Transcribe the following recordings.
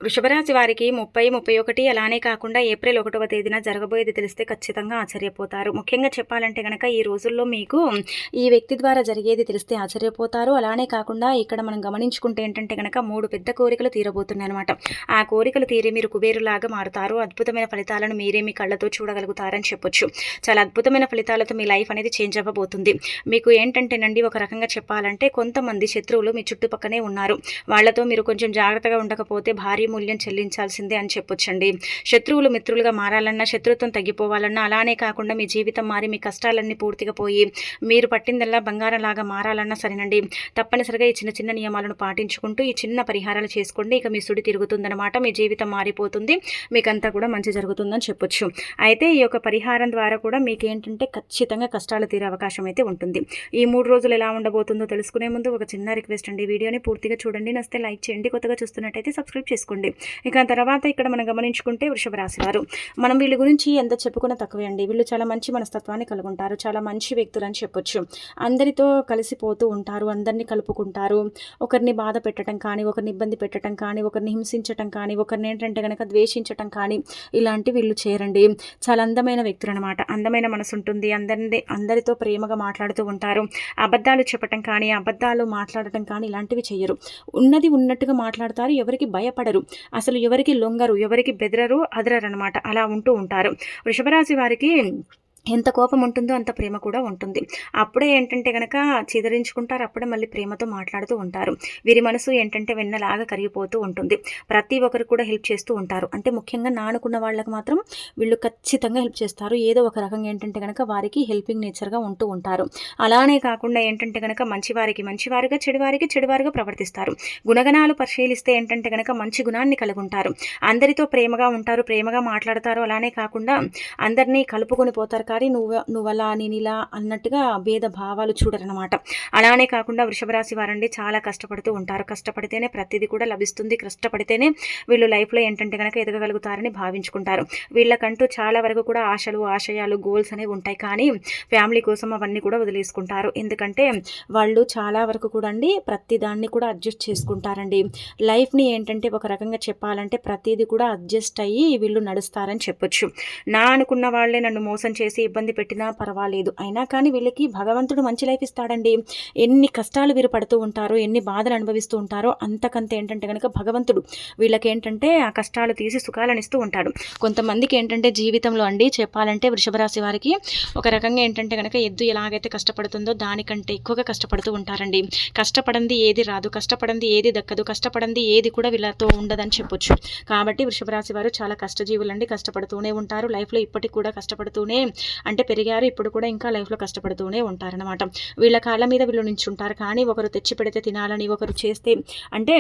వృషభరాశి వారికి 30, 31 అలానే కాకుండా ఏప్రిల్ 1వ తేదీన జరగబోయేది తెలిస్తే ఖచ్చితంగా ఆశ్చర్యపోతారు. ముఖ్యంగా చెప్పాలంటే గనక ఈ రోజుల్లో మీకు ఈ వ్యక్తి ద్వారా జరిగేది తెలిస్తే ఆశ్చర్యపోతారు. అలానే కాకుండా ఇక్కడ మనం గమనించుకుంటే ఏంటంటే గనక 3 పెద్ద కోరికలు తీరబోతున్నాయన్నమాట. ఆ కోరికలు తీరి మీరు కుబేరులాగా మారుతారు. అద్భుతమైన ఫలితాలను మీరే మీ కళ్ళతో చూడగలుగుతారని చెప్పొచ్చు. చాలా అద్భుతమైన ఫలితాలతో మీ లైఫ్ అనేది చేంజ్ అవ్వబోతుంది. మీకు ఏంటంటేనండి ఒక రకంగా చెప్పాలంటే కొంతమంది శత్రువులు మీ చుట్టుపక్కనే ఉన్నారు. వాళ్ళతో మీరు కొంచెం జాగ్రత్తగా ఉండకపోతే భారీ మూల్యం చెల్లించాల్సిందే అని చెప్పొచ్చండి. శత్రువులు మిత్రులుగా మారాలన్నా, శత్రుత్వం తగ్గిపోవాలన్నా, అలానే కాకుండా మీ జీవితం మారి మీ కష్టాలన్నీ పూర్తిగా పోయి మీరు పట్టిందల్లా బంగారంలాగా మారాలన్నా సరేనండి, తప్పనిసరిగా ఈ చిన్న చిన్న నియమాలను పాటించుకుంటూ ఈ చిన్న పరిహారాలు చేసుకోండి. ఇక మీ సుడి తిరుగుతుందన్నమాట. మీ జీవితం మారిపోతుంది. మీకంతా కూడా మంచి జరుగుతుందని చెప్పొచ్చు. అయితే ఈ యొక్క పరిహారం ద్వారా కూడా మీకేంటంటే ఖచ్చితంగా కష్టాలు తీరే అవకాశం అయితే ఉంటుంది. ఈ 3 రోజులు ఎలా ఉండబోతుందో తెలుసుకునే ముందు ఒక చిన్న రిక్వెస్ట్ అండి. వీడియోని పూర్తిగా చూడండి. నచ్చితే లైక్ చేయండి. కొత్తగా చూస్తున్నట్టయితే సబ్స్క్రైబ్ చేసుకోండి. ఇక తర్వాత ఇక్కడ మనం గమనించుకుంటే వృషభ రాశి వారు, మనం వీళ్ళ గురించి ఎంత చెప్పుకున్న తక్కువే అండి. వీళ్ళు చాలా మంచి మనస్తత్వాన్ని కలిగి ఉంటారు. చాలా మంచి వ్యక్తులు అని చెప్పొచ్చు. అందరితో కలిసిపోతూ ఉంటారు. అందరినీ కలుపుకుంటారు. ఒకరిని బాధ పెట్టడం కానీ, ఒకరిని ఇబ్బంది పెట్టడం కానీ, ఒకరిని హింసించటం కానీ, ఒకరిని ఏంటంటే కనుక ద్వేషించటం కానీ ఇలాంటి వీళ్ళు చేయరండి. చాలా అందమైన వ్యక్తులు అనమాట. అందమైన మనసు ఉంటుంది. అందరితో ప్రేమగా మాట్లాడుతూ ఉంటారు. అబద్ధాలు చెప్పటం కానీ, అబద్ధాలు మాట్లాడటం కానీ ఇలాంటివి చేయరు. ఉన్నది ఉన్నట్టుగా మాట్లాడతారు. ఎవరికి భయపడరు. అసలు ఎవరికి లొంగరు, ఎవరికి బెదరరు, అదరరు అనమాట. అలా ఉంటూ ఉంటారు. వృషభరాశి వారికి ఎంత కోపం ఉంటుందో అంత ప్రేమ కూడా ఉంటుంది. అప్పుడే ఏంటంటే కనుక చిదరించుకుంటారు. అప్పుడే మళ్ళీ ప్రేమతో మాట్లాడుతూ ఉంటారు. వీరి మనసు ఏంటంటే వెన్నలాగా కరిగిపోతూ ఉంటుంది. ప్రతి ఒక్కరు కూడా హెల్ప్ చేస్తూ ఉంటారు. అంటే ముఖ్యంగా నానుకున్న వాళ్ళకి మాత్రం వీళ్ళు ఖచ్చితంగా హెల్ప్ చేస్తారు. ఏదో ఒక రకంగా ఏంటంటే కనుక వారికి హెల్పింగ్ నేచర్గా ఉంటూ ఉంటారు. అలానే కాకుండా ఏంటంటే కనుక మంచివారికి మంచివారుగా, చెడువారికి చెడువారుగా ప్రవర్తిస్తారు. గుణగణాలు పరిశీలిస్తే ఏంటంటే కనుక మంచి గుణాన్ని కలిగి ఉంటారు. అందరితో ప్రేమగా ఉంటారు, ప్రేమగా మాట్లాడతారు. అలానే కాకుండా అందరినీ కలుపుకొని పోతారు. కానీ నువ్వలా నేను ఇలా అన్నట్టుగా భేద భావాలు చూడరనమాట. అలానే కాకుండా వృషభరాశి వారండి చాలా కష్టపడుతూ ఉంటారు. కష్టపడితేనే ప్రతిదీ కూడా లభిస్తుంది. కష్టపడితేనే వీళ్ళు లైఫ్లో ఏంటంటే కనుక ఎదగగలుగుతారని భావించుకుంటారు. వీళ్ళకంటూ చాలా వరకు కూడా ఆశలు, ఆశయాలు, గోల్స్ అనేవి ఉంటాయి. కానీ ఫ్యామిలీ కోసం అవన్నీ కూడా వదిలేసుకుంటారు. ఎందుకంటే వాళ్ళు చాలా వరకు కూడా అండి ప్రతి దాన్ని కూడా అడ్జస్ట్ చేసుకుంటారండి. లైఫ్ని ఏంటంటే ఒక రకంగా చెప్పాలంటే ప్రతిదీ కూడా అడ్జస్ట్ అయ్యి వీళ్ళు నడుస్తారని చెప్పొచ్చు. నా అనుకున్న వాళ్ళే నన్ను మోసం చేసి ఇబ్బంది పెట్టినా పర్వాలేదు, అయినా కానీ వీళ్ళకి భగవంతుడు మంచి లైఫ్ ఇస్తాడండి. ఎన్ని కష్టాలు వీరు పడుతూ ఉంటారో, ఎన్ని బాధలు అనుభవిస్తూ ఉంటారో అంతకంత ఏంటంటే కనుక భగవంతుడు వీళ్ళకి ఏంటంటే ఆ కష్టాలు తీసి సుఖాలను ఇస్తూ ఉంటాడు. కొంతమందికి ఏంటంటే జీవితంలో అండి చెప్పాలంటే వృషభరాశి వారికి ఒక రకంగా ఏంటంటే కనుక ఎద్దు ఎలాగైతే కష్టపడుతుందో దానికంటే ఎక్కువగా కష్టపడుతూ ఉంటారండి. కష్టపడింది ఏది రాదు, కష్టపడింది ఏది దక్కదు, కష్టపడింది ఏది కూడా వీళ్ళతో ఉండదని చెప్పొచ్చు. కాబట్టి వృషభరాశి వారు చాలా కష్టజీవులండి. కష్టపడుతూనే ఉంటారు. లైఫ్లో ఇప్పటికి కూడా కష్టపడుతూనే అంటే పెరిగారు. ఇప్పుడు కూడా ఇంకా లైఫ్లో కష్టపడుతూనే ఉంటారనమాట. వీళ్ళ కాళ్ళ మీద వీళ్ళు నించుంటారు. కానీ ఒకరు తెచ్చి పెడితే తినాలని, ఒకరు చేస్తే అంటే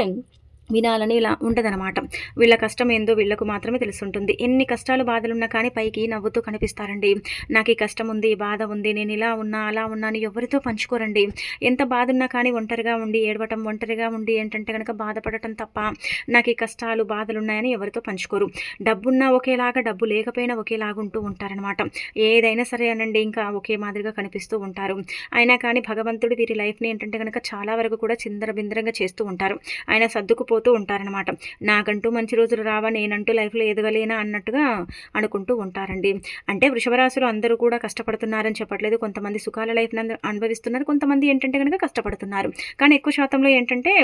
వినాలని ఇలా ఉండదనమాట. వీళ్ళ కష్టం ఏందో వీళ్ళకు మాత్రమే తెలుసుంటుంది. ఎన్ని కష్టాలు బాధలున్నా కానీ పైకి నవ్వుతూ కనిపిస్తారండి. నాకు ఈ కష్టం ఉంది, బాధ ఉంది, నేను ఇలా ఉన్నా అలా ఉన్నా అని ఎవరితో పంచుకోరండి. ఎంత బాధ ఉన్నా కానీ ఒంటరిగా ఉండి ఏడవటం, ఒంటరిగా ఉండి ఏంటంటే కనుక బాధపడటం తప్ప నాకు ఈ కష్టాలు బాధలు ఉన్నాయని ఎవరితో పంచుకోరు. డబ్బున్నా ఒకేలాగా, డబ్బు లేకపోయినా ఒకేలాగా ఉంటూ ఉంటారనమాట. ఏదైనా సరే అనండి ఇంకా ఒకే మాదిరిగా కనిపిస్తూ ఉంటారు. అయినా కానీ భగవంతుడు వీరి లైఫ్ని ఏంటంటే కనుక చాలా వరకు కూడా చిందరబిందరంగా చేస్తూ ఉంటారు. ఆయన సర్దుకుపోతూ ఉంటారనమాట. నాకంటూ మంచి రోజులు రావా, నేనంటూ లైఫ్లో ఎదగలేనా అన్నట్టుగా అనుకుంటూ ఉంటారండి. అంటే వృషభరాశులు అందరూ కూడా కష్టపడుతున్నారని చెప్పట్లేదు. కొంతమంది సుఖాల లైఫ్ అనుభవిస్తున్నారు, కొంతమంది ఏంటంటే కనుక కష్టపడుతున్నారు. కానీ ఎక్కువ శాతంలో ఏంటంటే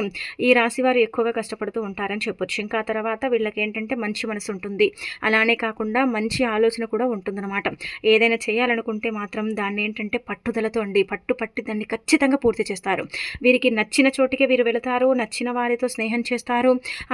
ఈ రాశి వారు ఎక్కువగా కష్టపడుతూ ఉంటారని చెప్పొచ్చు. ఇంకా తర్వాత వీళ్ళకి ఏంటంటే మంచి మనసు ఉంటుంది. అలానే కాకుండా మంచి ఆలోచన కూడా ఉంటుందన్నమాట. ఏదైనా చేయాలనుకుంటే మాత్రం దాన్ని ఏంటంటే పట్టుదలతో అండి పట్టి దాన్ని ఖచ్చితంగా పూర్తి చేస్తారు. వీరికి నచ్చిన చోటికే వీరు వెళతారు. నచ్చిన వారితో స్నేహం చేస్తారు.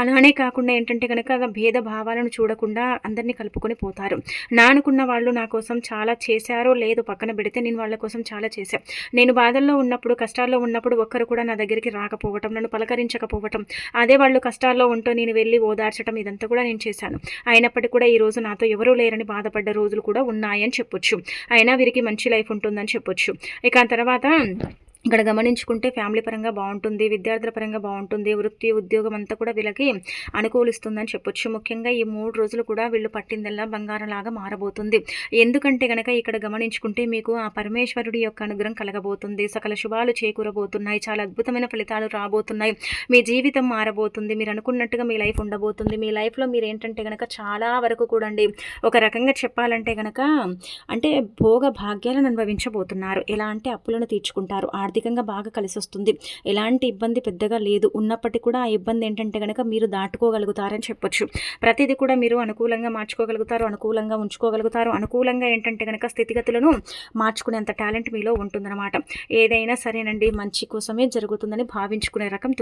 అలానే కాకుండా ఏంటంటే కనుక భేద భావాలను చూడకుండా అందరినీ కలుపుకొని పోతారు. నా అనుకున్న వాళ్ళు నా కోసం చాలా చేశారో లేదో పక్కన పెడితే నేను వాళ్ళ కోసం చాలా చేశాను. నేను బాధల్లో ఉన్నప్పుడు, కష్టాల్లో ఉన్నప్పుడు ఒక్కరు కూడా నా దగ్గరికి రాకపోవటం, నన్ను పలకరించకపోవటం, అదే వాళ్ళు కష్టాల్లో ఉంటూ నేను వెళ్ళి ఓదార్చడం ఇదంతా కూడా నేను చేశాను. అయినప్పటికీ కూడా ఈరోజు నాతో ఎవరూ లేరని బాధపడ్డ రోజులు కూడా ఉన్నాయని చెప్పొచ్చు. అయినా వీరికి మంచి లైఫ్ ఉంటుందని చెప్పొచ్చు. ఇక తర్వాత ఇక్కడ గమనించుకుంటే ఫ్యామిలీ పరంగా బాగుంటుంది, విద్యార్థుల పరంగా బాగుంటుంది, వృత్తి ఉద్యోగం అంతా కూడా వీళ్ళకి అనుకూలిస్తుందని చెప్పొచ్చు. ముఖ్యంగా ఈ 3 రోజులు కూడా వీళ్ళు పట్టిందల్లా బంగారంలాగా మారబోతుంది. ఎందుకంటే గనక ఇక్కడ గమనించుకుంటే మీకు ఆ పరమేశ్వరుడి యొక్క అనుగ్రహం కలగబోతుంది, సకల శుభాలు చేకూరబోతున్నాయి, చాలా అద్భుతమైన ఫలితాలు రాబోతున్నాయి, మీ జీవితం మారబోతుంది, మీరు అనుకున్నట్టుగా మీ లైఫ్ ఉండబోతుంది. మీ లైఫ్లో మీరు ఏంటంటే గనక చాలా వరకు కూడా ఒక రకంగా చెప్పాలంటే గనక అంటే భోగ భాగ్యాలను అనుభవించబోతున్నారు. ఎలా అంటే అప్పులను తీర్చుకుంటారు, ఆర్థికంగా బాగా కలిసి వస్తుంది, ఎలాంటి ఇబ్బంది పెద్దగా లేదు. ఉన్నప్పటికీ కూడా ఆ ఇబ్బంది ఏంటంటే కనుక మీరు దాటుకోగలుగుతారని చెప్పొచ్చు. ప్రతిదీ కూడా మీరు అనుకూలంగా మార్చుకోగలుగుతారు, అనుకూలంగా ఉంచుకోగలుగుతారు, అనుకూలంగా ఏంటంటే కనుక స్థితిగతులను మార్చుకునేంత టాలెంట్ మీలో ఉంటుందన్నమాట. ఏదైనా సరేనండి మంచి కోసమే జరుగుతుందని భావించుకునే రకం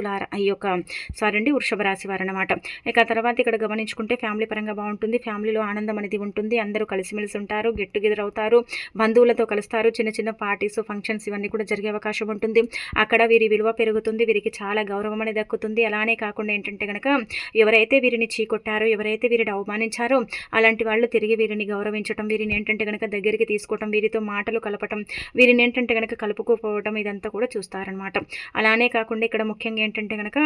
వృషభ రాశి వారు అనమాట. ఇక తర్వాత ఇక్కడ గమనించుకుంటే ఫ్యామిలీ పరంగా బాగుంటుంది, ఫ్యామిలీలో ఆనందం అనేది ఉంటుంది, అందరూ కలిసిమెలిసి ఉంటారు, గెట్ టుగెదర్ అవుతారు, బంధువులతో కలుస్తారు, చిన్న చిన్న పార్టీస్ ఫంక్షన్స్ ఇవన్నీ కూడా జరిగే అవకాశం ఉంటుంది. అక్కడ వీరి విలువ పెరుగుతుంది, వీరికి చాలా గౌరవం అనేది దక్కుతుంది. అలానే కాకుండా ఏంటంటే కనుక ఎవరైతే వీరిని చీకొట్టారో, ఎవరైతే వీరిని అవమానించారో అలాంటి వాళ్ళు తిరిగి వీరిని గౌరవించడం, వీరిని ఏంటంటే కనుక దగ్గరికి తీసుకోవటం, వీరితో మాటలు కలపటం, వీరిని ఏంటంటే కనుక కలుపుకోపోవటం ఇదంతా కూడా చూస్తారనమాట. అలానే కాకుండా ఇక్కడ ముఖ్యంగా ఏంటంటే కనుక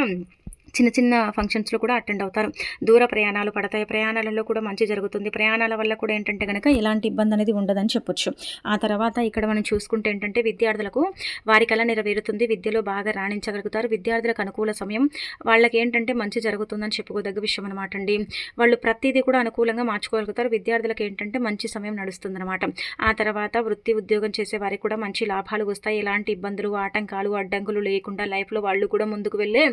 చిన్న చిన్న ఫంక్షన్స్లో కూడా అటెండ్ అవుతారు, దూర ప్రయాణాలు పడతాయి, ప్రయాణాలలో కూడా మంచి జరుగుతుంది, ప్రయాణాల వల్ల కూడా ఏంటంటే కనుక ఎలాంటి ఇబ్బంది అనేది ఉండదని చెప్పొచ్చు. ఆ తర్వాత ఇక్కడ మనం చూసుకుంటే ఏంటంటే విద్యార్థులకు వారి కళ నెరవేరుతుంది, విద్యలో బాగా రాణించగలుగుతారు, విద్యార్థులకు అనుకూల సమయం, వాళ్ళకి ఏంటంటే మంచి జరుగుతుందని చెప్పుకోదగ్గ విషయం అనమాట అండి. వాళ్ళు ప్రతిదీ కూడా అనుకూలంగా మార్చుకోగలుగుతారు, విద్యార్థులకు ఏంటంటే మంచి సమయం నడుస్తుందన్నమాట. ఆ తర్వాత వృత్తి ఉద్యోగం చేసే వారికి కూడా మంచి లాభాలు వస్తాయి, ఎలాంటి ఇబ్బందులు ఆటంకాలు అడ్డంకులు లేకుండా లైఫ్లో వాళ్ళు కూడా ముందుకు వెళ్ళే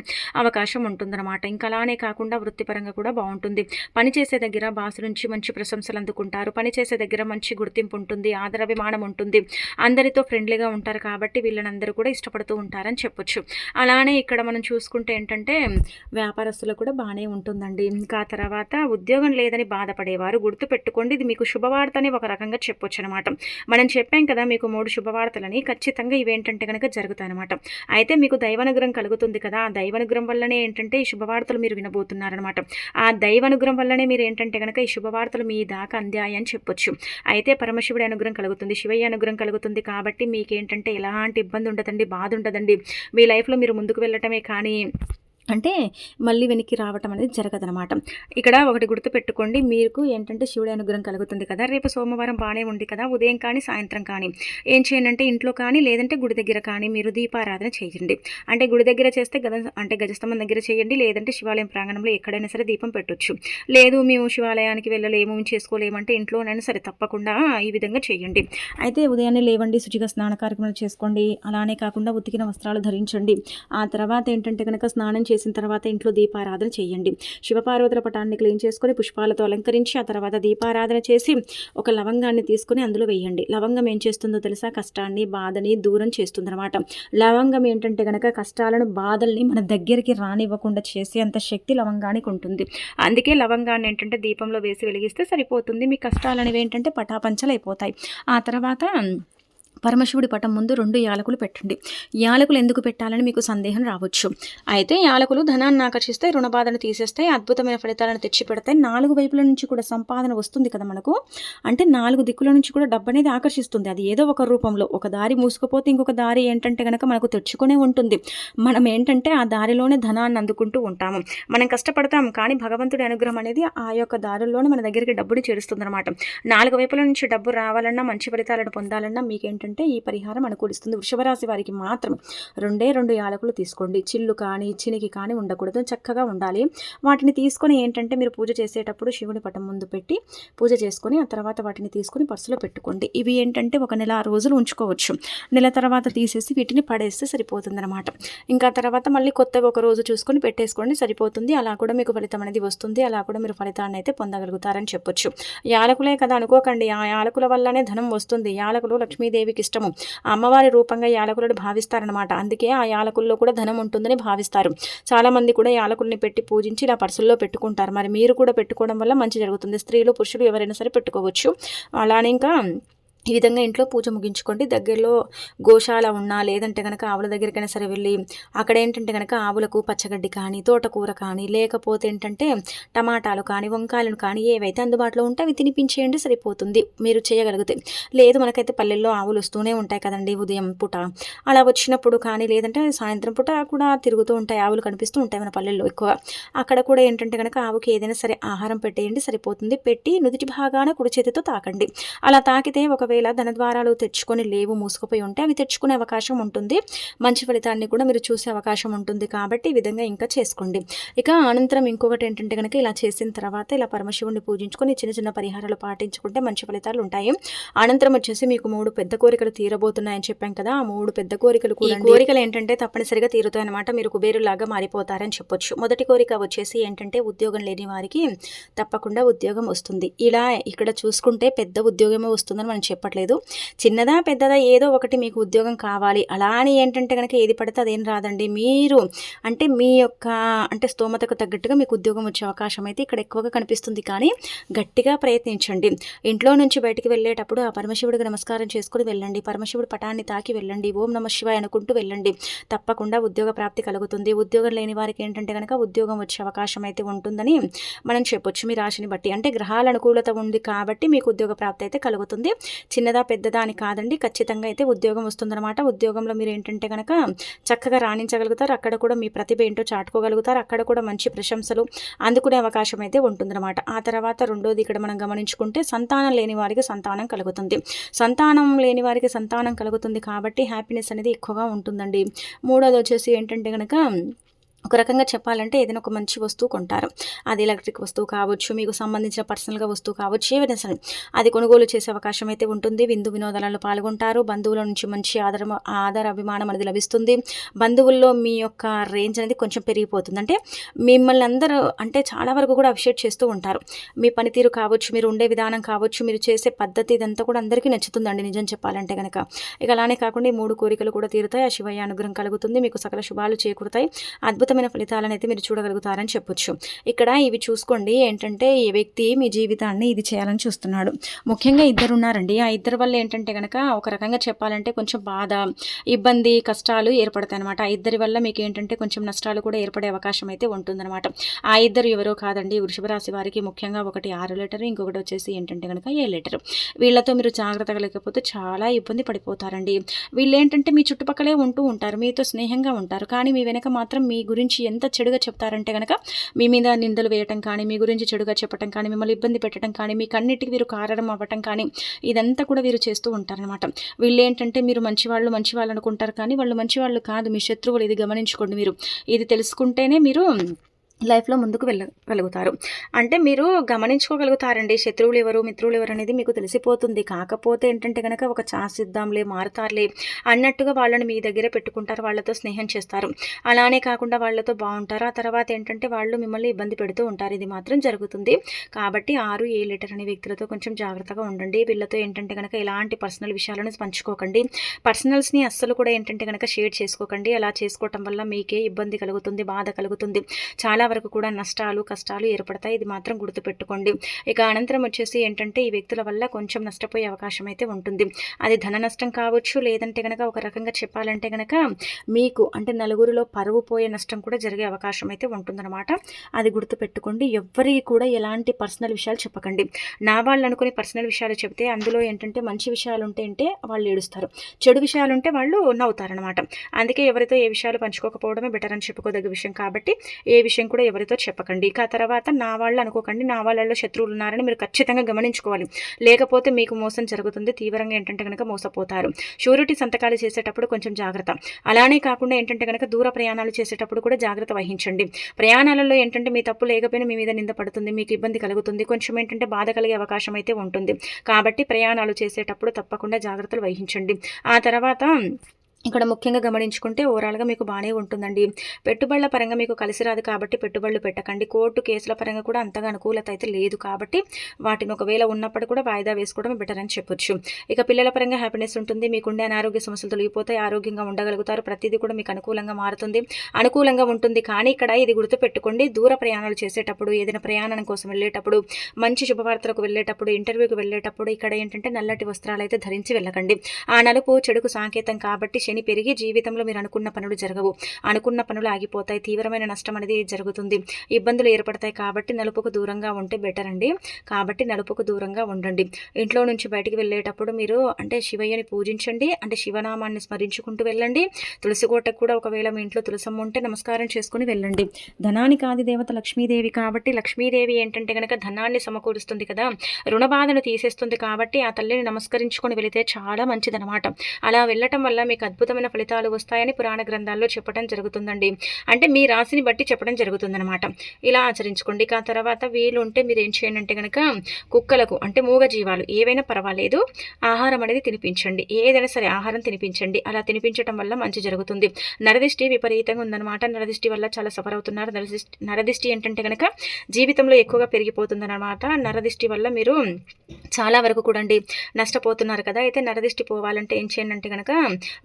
అవకాశం ఉంటుందన్నమాట. ఇంకా అలానే కాకుండా వృత్తిపరంగా కూడా బాగుంటుంది, పనిచేసే దగ్గర బాస్ నుంచి మంచి ప్రశంసలు అందుకుంటారు, పనిచేసే దగ్గర మంచి గుర్తింపు ఉంటుంది, ఆదరాభిమానం ఉంటుంది, అందరితో ఫ్రెండ్లీగా ఉంటారు, కాబట్టి వీళ్ళనందరూ కూడా ఇష్టపడుతూ ఉంటారని చెప్పొచ్చు. అలానే ఇక్కడ మనం చూసుకుంటే ఏంటంటే వ్యాపారస్తులు కూడా బాగానే ఉంటుందండి. ఇంకా తర్వాత ఉద్యోగం లేదని బాధపడేవారు గుర్తు పెట్టుకోండి, ఇది మీకు శుభవార్త అని ఒక రకంగా చెప్పొచ్చు అనమాట. మనం చెప్పాం కదా మీకు 3 శుభవార్తలని, ఖచ్చితంగా ఇవేంటంటే కనుక జరుగుతాయి అనమాట. అయితే మీకు దైవానుగ్రహం కలుగుతుంది కదా, ఆ దైవానుగ్రహం వల్లనే ఏంటంటే ఈ శుభవార్తలు మీరు వినబోతున్నారనమాట. ఆ దైవానుగ్రహం వల్లనే మీరు ఏంటంటే కనుక ఈ శుభవార్తలు మీ దాకా అందాయి అని చెప్పొచ్చు. అయితే పరమశివుడి అనుగ్రహం కలుగుతుంది, శివయ్య అనుగ్రహం కలుగుతుంది, కాబట్టి మీకేంటంటే ఎలాంటి ఇబ్బంది ఉండదండి, బాధ ఉండదండి. మీ లైఫ్లో మీరు ముందుకు వెళ్ళటమే కానీ అంటే మళ్ళీ వెనక్కి రావటం అనేది జరగదనమాట. ఇక్కడ ఒకటి గుర్తుపెట్టుకోండి, మీకు ఏంటంటే శివుడి అనుగ్రహం కలుగుతుంది కదా, రేపు సోమవారం బాగానే ఉంది కదా, ఉదయం కానీ సాయంత్రం కానీ ఏం చేయండి అంటే ఇంట్లో కానీ లేదంటే గుడి దగ్గర కానీ మీరు దీపారాధన చేయండి. అంటే గుడి దగ్గర చేస్తే గజస్తంభం దగ్గర చేయండి, లేదంటే శివాలయం ప్రాంగణంలో ఎక్కడైనా సరే దీపం పెట్టొచ్చు. లేదు మేము శివాలయానికి వెళ్ళలేము చేసుకోలేమంటే ఇంట్లోనైనా సరే తప్పకుండా ఈ విధంగా చేయండి. అయితే ఉదయాన్నే లేవండి, శుచిగా స్నాన కార్యక్రమాలు చేసుకోండి, అలానే కాకుండా ఉతికిన వస్త్రాలు ధరించండి. ఆ తర్వాత ఏంటంటే కనుక స్నానం చేసిన తర్వాత ఇంట్లో దీపారాధన చేయండి, శివపార్వతుల పటాన్ని క్లీన్ చేసుకొని పుష్పాలతో అలంకరించి ఆ తర్వాత దీపారాధన చేసి ఒక లవంగాన్ని తీసుకొని అందులో వేయండి. లవంగం ఏం చేస్తుందో తెలుసా, కష్టాన్ని బాధని దూరం చేస్తుందన్నమాట. లవంగం ఏంటంటే కనుక కష్టాలను బాధల్ని మన దగ్గరికి రానివ్వకుండా చేసే అంత శక్తి లవంగానికి ఉంటుంది. అందుకే లవంగాన్ని ఏంటంటే దీపంలో వేసి వెలిగిస్తే సరిపోతుంది, మీ కష్టాలు అనేవి ఏంటంటే పటాపంచలు అయిపోతాయి. ఆ తర్వాత పరమశివుడి పటం ముందు 2 యాలకులు పెట్టండి. యాలకులు ఎందుకు పెట్టాలని మీకు సందేహం రావచ్చు. అయితే యాలకులు ధనాన్ని ఆకర్షిస్తే, రుణబాధను తీసేస్తాయి, అద్భుతమైన ఫలితాలను తెచ్చి పెడతాయి, 4 వైపుల నుంచి కూడా సంపాదన వస్తుంది కదా మనకు. అంటే 4 దిక్కుల నుంచి కూడా డబ్బు అనేది ఆకర్షిస్తుంది, అది ఏదో ఒక రూపంలో. ఒక దారి మూసుకుపోతే ఇంకొక దారి ఏంటంటే కనుక మనకు తెచ్చుకునే ఉంటుంది. మనం ఏంటంటే ఆ దారిలోనే ధనాన్ని అందుకుంటూ ఉంటాము, మనం కష్టపడతాం, కానీ భగవంతుడి అనుగ్రహం అనేది ఆ యొక్క దారుల్లోనే మన దగ్గరికి డబ్బుని చేరుస్తుంది అనమాట. 4 వైపుల నుంచి డబ్బు రావాలన్నా, మంచి ఫలితాలను పొందాలన్నా మీకేంటంటే ఈ పరిహారం అనుకూలిస్తుంది. వృషభరాశి వారికి మాత్రం 2 యాలకులు తీసుకోండి, చిల్లు కానీ చినికి కానీ ఉండకూడదు, చక్కగా ఉండాలి. వాటిని తీసుకొని ఏంటంటే మీరు పూజ చేసేటప్పుడు శివుని పటం ముందు పెట్టి పూజ చేసుకొని ఆ తర్వాత వాటిని తీసుకొని పర్సులో పెట్టుకోండి. ఇవి ఏంటంటే ఒక నెల రోజులు ఉంచుకోవచ్చు, నెల తర్వాత తీసేసి వీటిని పడేస్తే సరిపోతుందన్నమాట. ఇంకా తర్వాత మళ్ళీ కొత్తగా ఒక రోజు చూసుకొని పెట్టేసుకోండి, సరిపోతుంది. అలా కూడా మీకు ఫలితం అనేది వస్తుంది, అలా కూడా మీరు ఫలితాన్ని అయితే పొందగలుగుతారని చెప్పొచ్చు. యాలకులే కదా అనుకోకండి, ఆ యాలకుల వల్లనే ధనం వస్తుంది. యాలకులు లక్ష్మీదేవికి ఇష్టము, అమ్మవారి రూపంగా యాలకులను భావిస్తారనమాట. అందుకే ఆ యాలకుల్లో కూడా ధనం ఉంటుందని భావిస్తారు. చాలామంది కూడా యాలకుల్ని పెట్టి పూజించి ఇలా పర్సుల్లో పెట్టుకుంటారు. మరి మీరు కూడా పెట్టుకోవడం వల్ల మంచి జరుగుతుంది. స్త్రీలు పురుషులు ఎవరైనా సరే పెట్టుకోవచ్చు. అలానే ఇంకా ఈ విధంగా ఇంట్లో పూజ ముగించుకోండి. దగ్గరలో గోశాల ఉన్నా, లేదంటే గనక ఆవుల దగ్గరికైనా సరే వెళ్ళి, అక్కడ ఏంటంటే గనక ఆవులకు పచ్చగడ్డి కానీ, తోటకూర కానీ, లేకపోతే ఏంటంటే టమాటాలు కానీ, వంకాయలను కానీ ఏవైతే అందుబాటులో ఉంటే అవి తినిపించేయండి సరిపోతుంది మీరు చేయగలిగితే. లేదు మనకైతే పల్లెల్లో ఆవులు వస్తూనే ఉంటాయి కదండీ ఉదయం పూట. అలా వచ్చినప్పుడు కానీ, లేదంటే సాయంత్రం పూట కూడా తిరుగుతూ ఉంటాయి. ఆవులు కనిపిస్తూ ఉంటాయి మన పల్లెల్లో ఎక్కువ. అక్కడ కూడా ఏంటంటే గనక ఆవుకి ఏదైనా సరే ఆహారం పెట్టేయండి సరిపోతుంది. పెట్టి నుదుటి భాగాన కుడి చేతితో తాకండి. అలా తాకితే ఒకవేళ ధనద్వారాలు తెచ్చుకొని లేవు, మూసుకుపోయి ఉంటే అవి తెచ్చుకునే అవకాశం ఉంటుంది. మంచి ఫలితాన్ని కూడా మీరు చూసే అవకాశం ఉంటుంది. కాబట్టి ఈ విధంగా ఇంకా చేసుకోండి. ఇక అనంతరం ఇంకొకటి ఏంటంటే కనుక ఇలా చేసిన తర్వాత ఇలా పరమశివుడిని పూజించుకొని చిన్న చిన్న పరిహారాలు పాటించుకుంటే మంచి ఫలితాలు ఉంటాయి. అనంతరం వచ్చేసి మీకు 3 పెద్ద కోరికలు తీరబోతున్నాయని చెప్పాం కదా. ఆ 3 పెద్ద కోరికలు కూడా కోరికలు ఏంటంటే తప్పనిసరిగా తీరుతాయి అనమాట. మీరు కుబేరులాగా మారిపోతారని చెప్పొచ్చు. మొదటి కోరిక వచ్చేసి ఏంటంటే ఉద్యోగం లేని వారికి తప్పకుండా ఉద్యోగం వస్తుంది. ఇలా ఇక్కడ చూసుకుంటే పెద్ద ఉద్యోగమే వస్తుందని మనం చెప్పట్లేదు. చిన్నదా పెద్దదా ఏదో ఒకటి మీకు ఉద్యోగం కావాలి. అలా అని ఏంటంటే కనుక ఏది పడితే అదేం రాదండి. మీరు అంటే మీ యొక్క స్తోమతకు తగ్గట్టుగా మీకు ఉద్యోగం వచ్చే అవకాశం అయితే ఇక్కడ ఎక్కువగా కనిపిస్తుంది. కానీ గట్టిగా ప్రయత్నించండి. ఇంట్లో నుంచి బయటికి వెళ్ళేటప్పుడు ఆ పరమశివుడికి నమస్కారం చేసుకుని వెళ్ళండి. పరమశివుడి పటాన్ని తాకి వెళ్ళండి. ఓం నమః శివాయ అనుకుంటూ వెళ్ళండి. తప్పకుండా ఉద్యోగ ప్రాప్తి కలుగుతుంది. ఉద్యోగం లేని వారికి ఏంటంటే కనుక ఉద్యోగం వచ్చే అవకాశం అయితే ఉంటుందని మనం చెప్పొచ్చు. మీ రాశిని బట్టి అంటే గ్రహాల అనుకూలత ఉంది కాబట్టి మీకు ఉద్యోగ ప్రాప్తి అయితే కలుగుతుంది. చిన్నదా పెద్దదా అని కాదండి, ఖచ్చితంగా అయితే ఉద్యోగం వస్తుందన్నమాట. ఉద్యోగంలో మీరు ఏంటంటే కనుక చక్కగా రాణించగలుగుతారు. అక్కడ కూడా మీ ప్రతిభ ఏంటో చాటుకోగలుగుతారు. అక్కడ కూడా మంచి ప్రశంసలు అందుకునే అవకాశం అయితే ఉంటుందన్నమాట. ఆ తర్వాత రెండోది ఇక్కడ మనం గమనించుకుంటే సంతానం లేని వారికి సంతానం కలుగుతుంది. సంతానం లేని వారికి సంతానం కలుగుతుంది కాబట్టి హ్యాపీనెస్ అనేది ఎక్కువగా ఉంటుందండి. మూడోది వచ్చేసి ఏంటంటే కనుక ఒక రకంగా చెప్పాలంటే ఏదైనా ఒక మంచి వస్తువు కొంటారు. అది ఎలక్ట్రిక్ వస్తువు కావచ్చు, మీకు సంబంధించిన పర్సనల్గా వస్తువు కావచ్చు, ఏదైనా సరే అది కొనుగోలు చేసే అవకాశం అయితే ఉంటుంది. విందు వినోదాలలో పాల్గొంటారు. బంధువుల నుంచి మంచి ఆదర అభిమానం అనేది లభిస్తుంది. బంధువుల్లో మీ యొక్క రేంజ్ అనేది కొంచెం పెరిగిపోతుంది. అంటే మిమ్మల్ని అందరూ చాలా వరకు కూడా అప్రిషియేట్ చేస్తూ ఉంటారు. మీ పనితీరు కావచ్చు, మీరు ఉండే విధానం కావచ్చు, మీరు చేసే పద్ధతి ఇదంతా కూడా అందరికీ నచ్చుతుందండి నిజం చెప్పాలంటే కనుక. ఇక అలానే కాకుండా ఈ 3 కోరికలు కూడా తీరుతాయి. ఆ శివయ్య అనుగ్రహం కలుగుతుంది. మీకు సకల శుభాలు చేకూరుతాయి. అద్భుతమైన ఫలితాలను అయితే మీరు చూడగలుగుతారని చెప్పొచ్చు. ఇక్కడ ఇవి చూసుకోండి. ఏంటంటే ఈ వ్యక్తి మీ జీవితాన్ని ఇది చేయాలని చూస్తున్నాడు. ముఖ్యంగా ఇద్దరు ఉన్నారండి. ఆ ఇద్దరు వల్ల ఏంటంటే కనుక ఒక రకంగా చెప్పాలంటే కొంచెం బాధ, ఇబ్బంది, కష్టాలు ఏర్పడతాయి అనమాట. ఆ ఇద్దరి వల్ల మీకు ఏంటంటే కొంచెం నష్టాలు కూడా ఏర్పడే అవకాశం అయితే ఉంటుందన్నమాట. ఆ ఇద్దరు ఎవరో కాదండి, వృషభ రాశి వారికి ముఖ్యంగా ఒకటి 6 లెటర్, ఇంకొకటి వచ్చేసి ఏంటంటే కనుక 7 లెటర్. వీళ్ళతో మీరు జాగ్రత్తగా లేకపోతే చాలా ఇబ్బంది పడిపోతారండి. వీళ్ళు ఏంటంటే మీ చుట్టుపక్కలే ఉంటూ ఉంటారు, మీతో స్నేహంగా ఉంటారు. కానీ మీ వెనక మాత్రం మీ గురించి ఎంత చెడుగా చెప్తారంటే కనుక మీ మీద నిందలు వేయటం కానీ, మీ గురించి చెడుగా చెప్పటం కానీ, మిమ్మల్ని ఇబ్బంది పెట్టడం కానీ, మీ కన్నిటికి వీరు కారణం అవ్వటం కానీ ఇదంతా కూడా వీరు చేస్తూ ఉంటారనమాట. వీళ్ళు ఏంటంటే మీరు మంచివాళ్ళు అనుకుంటారు కానీ వాళ్ళు మంచివాళ్ళు కాదు, మీ శత్రువులు. ఇది గమనించుకోండి. మీరు ఇది తెలుసుకుంటేనే మీరు లైఫ్లో ముందుకు వెళ్ళగలుగుతారు. అంటే మీరు గమనించుకోగలుగుతారండి శత్రువులు ఎవరు, మిత్రులు ఎవరు అనేది మీకు తెలిసిపోతుంది. కాకపోతే ఏంటంటే కనుక ఒక ఛాన్స్ ఇద్దాంలే, మారుతారులే అన్నట్టుగా వాళ్ళని మీ దగ్గర పెట్టుకుంటారు. వాళ్ళతో స్నేహం చేస్తారు. అలానే కాకుండా వాళ్ళతో బాగుంటారు. ఆ తర్వాత ఏంటంటే వాళ్ళు మిమ్మల్ని ఇబ్బంది పెడుతూ ఉంటారు. ఇది మాత్రం జరుగుతుంది. కాబట్టి 6, 7 లీటర్ అనే వ్యక్తులతో కొంచెం జాగ్రత్తగా ఉండండి. వీళ్ళతో ఏంటంటే కనుక ఎలాంటి పర్సనల్ విషయాలను పంచుకోకండి. పర్సనల్స్ని అస్సలు కూడా ఏంటంటే కనుక షేర్ చేసుకోకండి. అలా చేసుకోవటం వల్ల మీకే ఇబ్బంది కలుగుతుంది, బాధ కలుగుతుంది. చాలా వరకు కూడా నష్టాలు, కష్టాలు ఏర్పడతాయి. ఇది మాత్రం గుర్తుపెట్టుకోండి. ఇక అనంతరం వచ్చేసి ఏంటంటే ఈ వ్యక్తుల వల్ల కొంచెం నష్టపోయే అవకాశం అయితే ఉంటుంది. అది ధన నష్టం కావచ్చు, లేదంటే కనుక ఒక రకంగా చెప్పాలంటే కనుక మీకు నలుగురిలో పరువు పోయే నష్టం కూడా జరిగే అవకాశం అయితే ఉంటుందన్నమాట. అది గుర్తుపెట్టుకోండి. ఎవ్వరికి కూడా ఎలాంటి పర్సనల్ విషయాలు చెప్పకండి. నా వాళ్ళు అనుకుని పర్సనల్ విషయాలు చెప్తే అందులో ఏంటంటే మంచి విషయాలు ఉంటే వాళ్ళు ఏడుస్తారు, చెడు విషయాలు ఉంటే వాళ్ళు నవ్వుతారనమాట. అందుకే ఎవరితో ఏ విషయాలు పంచుకోకపోవడమే బెటర్ అని చెప్పుకోదగ్గ విషయం. కాబట్టి ఏ విషయం కూడా ఎవరితో చెప్పకండి. ఇక తర్వాత నా వాళ్ళు అనుకోకండి. నా వాళ్ళలో శత్రువులు ఉన్నారని మీరు ఖచ్చితంగా గమనించుకోవాలి. లేకపోతే మీకు మోసం జరుగుతుంది. తీవ్రంగా ఏంటంటే కనుక మోసపోతారు. షూరిటీ సంతకాలు చేసేటప్పుడు కొంచెం జాగ్రత్త. అలానే కాకుండా ఏంటంటే కనుక దూర ప్రయాణాలు చేసేటప్పుడు కూడా జాగ్రత్త వహించండి. ప్రయాణాలలో ఏంటంటే మీ తప్పు లేకపోయినా మీ మీద నింద పడుతుంది, మీకు ఇబ్బంది కలుగుతుంది, కొంచెం ఏంటంటే బాధ కలిగే అవకాశం అయితే ఉంటుంది. కాబట్టి ప్రయాణాలు చేసేటప్పుడు తప్పకుండా జాగ్రత్తలు వహించండి. ఆ తర్వాత ఇక్కడ ముఖ్యంగా గమనించుకుంటే ఓవరాల్‌గా మీకు బానే ఉంటుందండి. పెట్టుబడుల పరంగా మీకు కలిసి రాదు కాబట్టి పెట్టుబడులు పెట్టకండి. కోర్టు కేసుల పరంగా కూడా అంతగా అనుకూలత అయితే లేదు కాబట్టి వాటిని ఒకవేళ ఉన్నప్పుడు కూడా వాయిదా వేసుకోవడం బెటర్ అని చెప్పొచ్చు. ఇక పిల్లల పరంగా హ్యాపీనెస్ ఉంటుంది. మీకుండే అనారోగ్య సమస్యలు తొలగిపోతాయి. ఆరోగ్యంగా ఉండగలుగుతారు. ప్రతీది కూడా మీకు అనుకూలంగా మారుతుంది. అనుకూలంగా ఉంటుంది. కానీ ఇక్కడ ఇది గుర్తుపెట్టుకోండి, దూర ప్రయాణాలు చేసేటప్పుడు, ఏదైనా ప్రయాణం కోసం వెళ్ళేటప్పుడు, మంచి శుభవార్తలకు వెళ్ళేటప్పుడు, ఇంటర్వ్యూకి వెళ్ళేటప్పుడు ఇక్కడ ఏంటంటే నల్లటి వస్త్రాలైతే ధరించి వెళ్ళకండి. ఆ నలుపు చెడుకు సంకేతం కాబట్టి శని పెరిగి జీవితంలో మీరు అనుకున్న పనులు జరగవు. అనుకున్న పనులు ఆగిపోతాయి. తీవ్రమైన నష్టం అనేది జరుగుతుంది. ఇబ్బందులు ఏర్పడతాయి కాబట్టి నలుపుకు దూరంగా ఉంటే బెటర్ అండి. కాబట్టి నలుపుకు దూరంగా ఉండండి. ఇంట్లో నుంచి బయటికి వెళ్ళేటప్పుడు మీరు అంటే శివయ్యని పూజించండి. అంటే శివనామాన్ని స్మరించుకుంటూ వెళ్ళండి. తులసి కోటకు కూడా ఒకవేళ మీ ఇంట్లో తులసమ్మ ఉంటే నమస్కారం చేసుకుని వెళ్ళండి. ధనానికి ఆది దేవత లక్ష్మీదేవి కాబట్టి లక్ష్మీదేవి ఏంటంటే గనక ధనాన్ని సమకూరుస్తుంది కదా, రుణ బాధను తీసేస్తుంది కాబట్టి ఆ తల్లిని నమస్కరించుకొని వెళితే చాలా మంచిదనమాట. అలా వెళ్ళటం వల్ల మీకు అద్భుతమైన ఫలితాలు వస్తాయని పురాణ గ్రంథాల్లో చెప్పడం జరుగుతుందండి. అంటే మీ రాశిని బట్టి చెప్పడం జరుగుతుందనమాట. ఇలా ఆచరించుకోండి. ఆ తర్వాత వీలుంటే మీరు ఏం చేయండి అంటే గనక కుక్కలకు అంటే మూగ జీవాలు ఏవైనా పర్వాలేదు ఆహారం అనేది తినిపించండి. ఏదైనా సరే ఆహారం తినిపించండి. అలా తినిపించడం వల్ల మంచి జరుగుతుంది. నరదిష్టి విపరీతంగా ఉందన్నమాట. నరదిష్టి వల్ల చాలా సఫర్ అవుతున్నారు. నరదిష్టి ఏంటంటే గనక జీవితంలో ఎక్కువగా పెరిగిపోతుందన్నమాట. నరదిష్టి వల్ల మీరు చాలా వరకు కూడా నష్టపోతున్నారు కదా. అయితే నరదిష్టి పోవాలంటే ఏం చేయండి అంటే గనక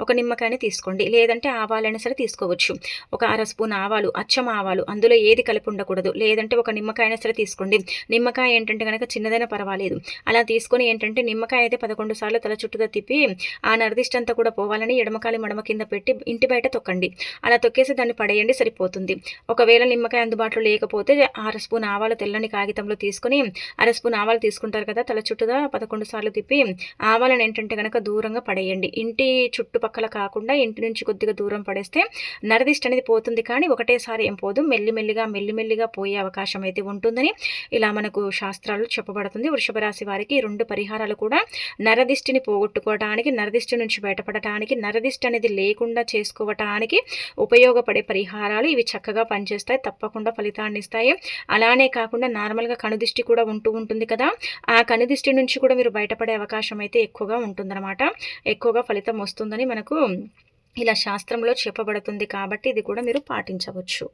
ఒక నిమ్మకాయని తీసుకోండి. లేదంటే ఆవాలైనా సరే తీసుకోవచ్చు. ఒక అర స్పూన్ ఆవాలు, అచ్చం ఆవాలు, అందులో ఏది కలిపి ఉండకూడదు. లేదంటే ఒక నిమ్మకాయైనా సరే తీసుకోండి. నిమ్మకాయ ఏంటంటే గనక చిన్నదైనా పర్వాలేదు. అలా తీసుకొని ఏంటంటే నిమ్మకాయ అయితే 11 సార్లు తల చుట్టూగా తిప్పి ఆ నరదిష్టి అంతా కూడా పోవాలని ఎడమకాలి మడమ కింద పెట్టి ఇంటి బయట తొక్కండి. అలా తొక్కేసి దాన్ని పడేయండి, సరిపోతుంది. ఒకవేళ నిమ్మకాయ అందుబాటులో లేకపోతే అర స్పూన్ ఆవాలు తెల్లని కాగితంలో తీసుకొని అర స్పూన్ ఆవాలు తీసుకుంటారు కదా, తల చుట్టూగా 11 సార్లు తిప్పి ఆవాలను ఏంటంటే గనక దూరంగా పడేయండి. ఇంటి చుట్టుపక్కల కాకుండా ఇంటి నుంచి కొద్దిగా దూరం పడేస్తే నరదిష్టి అనేది పోతుంది. కానీ ఒకటేసారి ఏం పోదు, మెల్లిమెల్లిగా పోయే అవకాశం అయితే ఉంటుందని ఇలా మనకు శాస్త్రాలు చెప్పబడుతుంది. వృషభ రాశి వారికి 2 పరిహారాలు కూడా నరదిష్టిని పోగొట్టుకోవడానికి, నరదిష్టి నుంచి బయటపడటానికి, నరదిష్టి అనేది లేకుండా చేసుకోవటానికి ఉపయోగపడే పరిహారాలు. ఇవి చక్కగా పనిచేస్తాయి. తప్పకుండా ఫలితాన్ని ఇస్తాయి. అలానే కాకుండా నార్మల్గా కనుదిష్టి కూడా ఉంటుంది కదా, ఆ కనుదిష్టి నుంచి కూడా మీరు బయటపడే అవకాశం అయితే ఎక్కువగా ఉంటుందన్నమాట. ఎక్కువగా ఫలితం వస్తుందని మనకు ఇలా శాస్త్రంలో చెప్పబడుతుంది కాబట్టి ఇది కూడా మీరు పాటించవచ్చు.